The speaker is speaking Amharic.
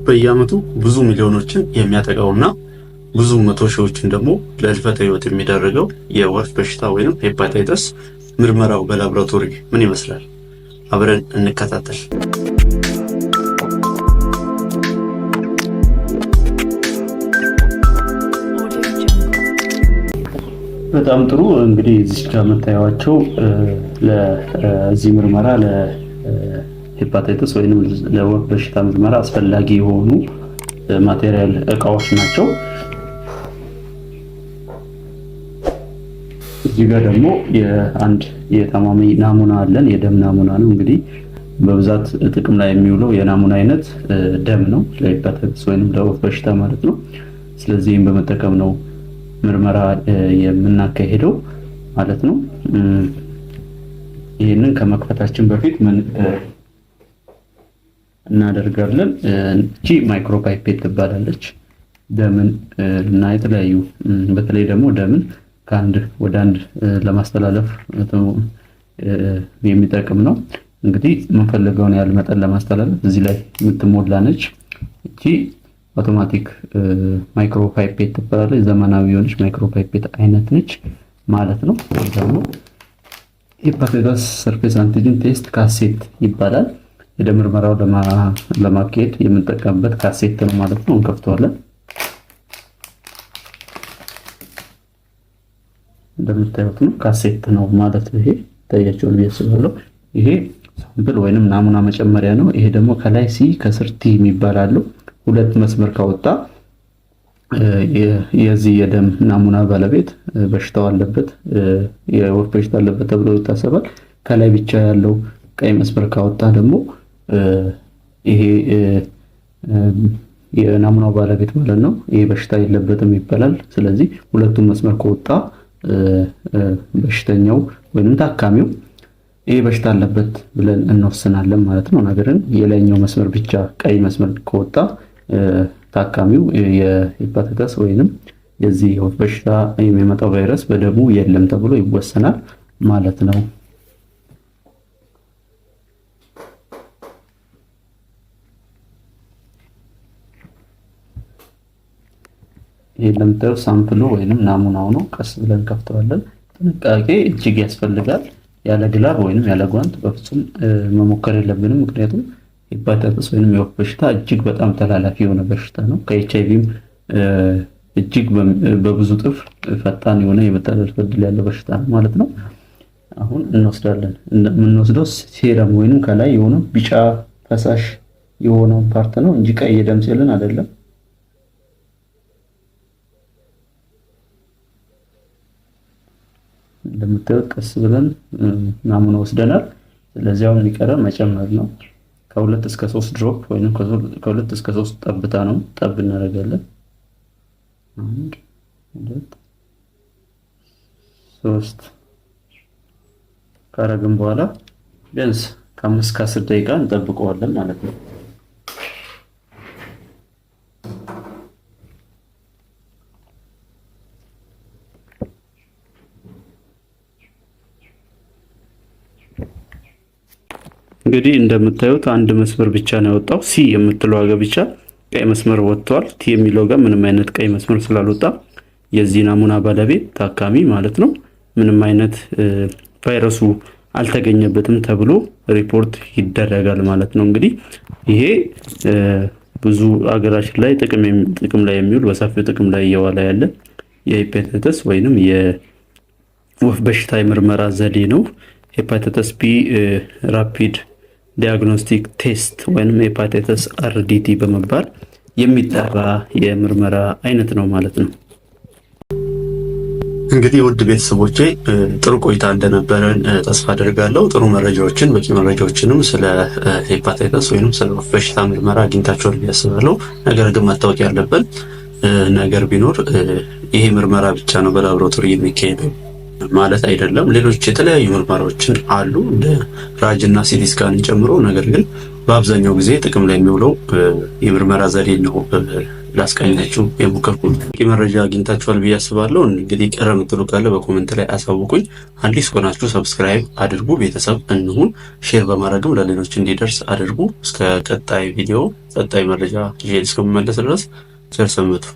በየዓመቱ ብዙ ሚሊዮኖችን የሚያጠቃውና ብዙ መቶ ሺዎችን ደግሞ ለህልፈተ ህይወት የሚዳርገው የወፍ በሽታ ወይም ሄፓታይተስ ምርመራው በላቦራቶሪ ምን ይመስላል? አብረን እንከታተል። በጣም ጥሩ። እንግዲህ እዚህ ጋር የምታዩዋቸው ለዚህ ምርመራ ለሄፓታይተስ ወይም ለወፍ በሽታ ምርመራ አስፈላጊ የሆኑ ማቴሪያል እቃዎች ናቸው። እዚህ ጋር ደግሞ የአንድ የታማሚ ናሙና አለን። የደም ናሙና ነው። እንግዲህ በብዛት ጥቅም ላይ የሚውለው የናሙና አይነት ደም ነው፣ ለሄፓታይተስ ወይም ለወፍ በሽታ ማለት ነው። ስለዚህም በመጠቀም ነው ምርመራ የምናካሄደው ማለት ነው። ይህንን ከመክፈታችን በፊት ምን እናደርጋለን? እቺ ማይክሮፓይፔት ትባላለች። ደምን እና የተለያዩ በተለይ ደግሞ ደምን ከአንድ ወደ አንድ ለማስተላለፍ የሚጠቅም ነው። እንግዲህ የምንፈልገውን ያህል መጠን ለማስተላለፍ እዚህ ላይ የምትሞላ ነች። እቺ አውቶማቲክ ማይክሮፓይፔት ትባላለች። ዘመናዊ የሆነች ማይክሮፓይፔት አይነት ነች ማለት ነው። ደግሞ ሄፓታይተስ ሰርፌስ አንቲጂን ቴስት ካሴት ይባላል። የደም ምርመራው ለማካሄድ የምንጠቀምበት ካሴት ነው ማለት ነው። እንከፍተዋለን። እንደምታዩት ነው፣ ካሴት ነው ማለት ነው። ይሄ ታያችኋል ብዬ አስባለሁ። ይሄ ሳምፕል ወይንም ናሙና መጨመሪያ ነው። ይሄ ደግሞ ከላይ ሲ ከስር ቲ የሚባላሉ ሁለት መስመር ካወጣ የዚህ የደም ናሙና ባለቤት በሽታው አለበት፣ የወፍ በሽታ አለበት ተብሎ ይታሰባል። ከላይ ብቻ ያለው ቀይ መስመር ካወጣ ደግሞ ይሄ የናሙናው ባለቤት ማለት ነው፣ ይሄ በሽታ የለበትም ይባላል። ስለዚህ ሁለቱም መስመር ከወጣ በሽተኛው ወይንም ታካሚው ይሄ በሽታ አለበት ብለን እንወስናለን ማለት ነው። ነገር ግን የላይኛው መስመር ብቻ ቀይ መስመር ከወጣ ታካሚው የሄፓታይተስ ወይንም የዚህ የወፍ በሽታ የሚያመጣው ቫይረስ በደሙ የለም ተብሎ ይወሰናል ማለት ነው። ይሄ ለምታዩት ሳምፕሉ ወይንም ናሙናው ነው። ቀስ ብለን ከፍተዋለን። ጥንቃቄ እጅግ ያስፈልጋል። ያለ ግላብ ወይንም ያለ ጓንት በፍጹም መሞከር የለብንም። ምክንያቱም ሄፓታይተስ ወይንም የወፍ በሽታ እጅግ በጣም ተላላፊ የሆነ በሽታ ነው። ከኤችአይቪም እጅግ በብዙ እጥፍ ፈጣን የሆነ የመተላለፍ ዕድል ያለው በሽታ ነው ማለት ነው። አሁን እንወስዳለን። የምንወስደው ሴረም ወይንም ከላይ የሆነ ቢጫ ፈሳሽ የሆነው ፓርት ነው እንጂ ቀይ የደም ሴልን አይደለም። እንደምታዩት ቀስ ብለን ናሙና ወስደናል። ስለዚህ አሁን የሚቀረን መጨመር ነው። ከሁለት እስከ 3 ድሮፕ ወይንም ከሁለት እስከ 3 ጠብታ ነው ጠብ እናደርጋለን። 1 2 3 ካረግን በኋላ ቢያንስ ከ5 እስከ 10 ደቂቃ እንጠብቀዋለን ማለት ነው። እንግዲህ እንደምታዩት አንድ መስመር ብቻ ነው ያወጣው። ሲ የምትለው ጋር ብቻ ቀይ መስመር ወጥቷል። ቲ የሚለው ጋር ምንም አይነት ቀይ መስመር ስላልወጣ የዚህ ናሙና ባለቤት ታካሚ ማለት ነው ምንም አይነት ቫይረሱ አልተገኘበትም ተብሎ ሪፖርት ይደረጋል ማለት ነው። እንግዲህ ይሄ ብዙ አገራችን ላይ ጥቅም ላይ የሚውል በሰፊው ጥቅም ላይ እየዋለ ያለ የሄፓታይተስ ወይንም የወፍ በሽታ የምርመራ ዘዴ ነው። ሄፓታይተስ ቢ ራፒድ ዲያግኖስቲክ ቴስት ወይንም ሄፓታይተስ አርዲቲ በመባል የሚጠራ የምርመራ አይነት ነው ማለት ነው። እንግዲህ ውድ ቤተሰቦቼ ጥሩ ቆይታ እንደነበረን ተስፋ አደርጋለሁ። ጥሩ መረጃዎችን በቂ መረጃዎችንም ስለ ሄፓታይተስ ወይንም ስለ ወፍ በሽታ ምርመራ አግኝታችኋል ብዬ አስባለሁ። ነገር ግን ማታወቅ ያለብን ነገር ቢኖር ይሄ ምርመራ ብቻ ነው በላቦራቶሪ የሚካሄደው ማለት አይደለም። ሌሎች የተለያዩ ምርመራዎችን አሉ እንደ ራጅ እና ሲቲ ስካንን ጨምሮ። ነገር ግን በአብዛኛው ጊዜ ጥቅም ላይ የሚውለው የምርመራ ዘዴ ነው ላስቃኛችሁ የሞከርኩት። መረጃ አግኝታችኋል ብዬ አስባለሁ። እንግዲህ ቀረ የምትሉ ካለ በኮሜንት ላይ አሳውቁኝ። አዲስ ከሆናችሁ ሰብስክራይብ አድርጉ፣ ቤተሰብ እንሁን። ሼር በማድረግም ለሌሎች እንዲደርስ አድርጉ። እስከ ቀጣይ ቪዲዮ ቀጣይ መረጃ ይዤ እስከምመለስ ድረስ ቸር ሰንብቱ።